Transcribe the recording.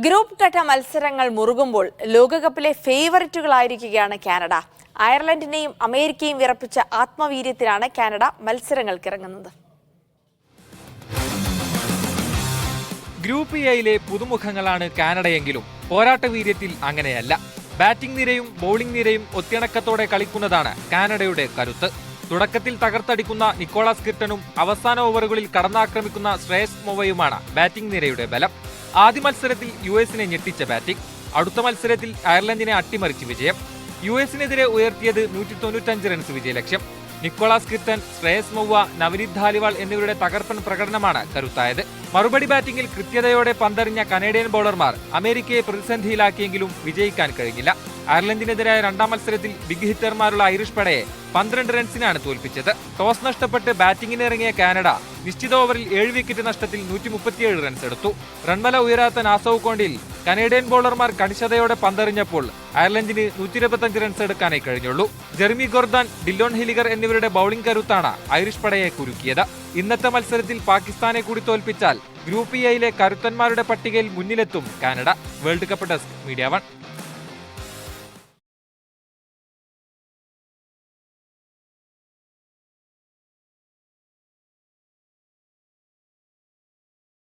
Group ഘട്ട മത്സരങ്ങൾ മുറുകുമ്പോൾ ലോകകപ്പിലെ ഫേവറിറ്റുകളായിരിക്കുകയാണ് കാനഡ. അയർലൻഡിനെയും അമേരിക്കയും വിറപ്പിച്ച ആത്മവീര്യത്തിലാണ് കാനഡ മത്സരങ്ങൾക്കിറങ്ങുന്നത്. ഗ്രൂപ്പ് എയിലെ പുതുമുഖങ്ങളാണ് കാനഡയെങ്കിലും പോരാട്ട വീര്യത്തിൽ അങ്ങനെയല്ല. ബാറ്റിംഗ് നിരയും ബൌളിംഗ് നിരയും ഒത്തിണക്കത്തോടെ കളിക്കുന്നതാണ് കാനഡയുടെ കരുത്ത്. തുടക്കത്തിൽ തകർത്തടിക്കുന്ന നിക്കോളാസ് കിർട്ടനും അവസാന ഓവറുകളിൽ കടന്നാക്രമിക്കുന്ന ശ്രേയസ് മൊവയുമാണ് ബാറ്റിംഗ് നിരയുടെ ബലം. ആദ്യ മത്സരത്തിൽ യുഎസിനെ ഞെട്ടിച്ച ബാറ്റിംഗ്, അടുത്ത മത്സരത്തിൽ അയർലൻഡിനെ അട്ടിമറിച്ച് വിജയം. യുഎസിനെതിരെ ഉയർത്തിയത് 195 റൺസ് വിജയലക്ഷ്യം. നിക്കോളാസ് കിർട്ടൻ, ശ്രേയസ് മൊവ, നവനീത് ധാലിവാൾ എന്നിവരുടെ തകർപ്പൻ പ്രകടനമാണ് കരുത്തായത്. മറുപടി ബാറ്റിംഗിൽ കൃത്യതയോടെ പന്തെറിഞ്ഞ കനേഡിയൻ ബൌളർമാർ അമേരിക്കയെ പ്രതിസന്ധിയിലാക്കിയെങ്കിലും വിജയിക്കാൻ കഴിഞ്ഞില്ല. അയർലൻഡിനെതിരായ രണ്ടാം മത്സരത്തിൽ ബിഗ് ഹിറ്റർമാരുള്ള ഐറിഷ് പടയെ 12 റൺസിനാണ് തോൽപ്പിച്ചത്. ടോസ് നഷ്ടപ്പെട്ട് ബാറ്റിംഗിനിറങ്ങിയ കാനഡ നിശ്ചിത ഓവറിൽ 7 വിക്കറ്റ് നഷ്ടത്തിൽ 137 റൺസ് എടുത്തു. റൺമല ഉയരാത്ത നാസൌ കോണ്ടിൽ കനേഡിയൻ ബൌളർമാർ കണിശതയോടെ പന്തെറിഞ്ഞപ്പോൾ അയർലൻഡിന് 125 റൺസ് എടുക്കാനേ കഴിഞ്ഞുള്ളൂ. ജെറിമി ഗോർദാൻ, ഡില്ലോൺ ഹിലിഗർ എന്നിവരുടെ ബൌളിംഗ് കരുത്താണ് ഐറിഷ് പടയെ കുരുക്കിയത്. ഇന്നത്തെ മത്സരത്തിൽ പാകിസ്ഥാനെ കൂടി തോൽപ്പിച്ചാൽ ഗ്രൂപ്പ് എയിലെ കരുത്തന്മാരുടെ പട്ടികയിൽ മുന്നിലെത്തും Canada. World cup desk, media 1.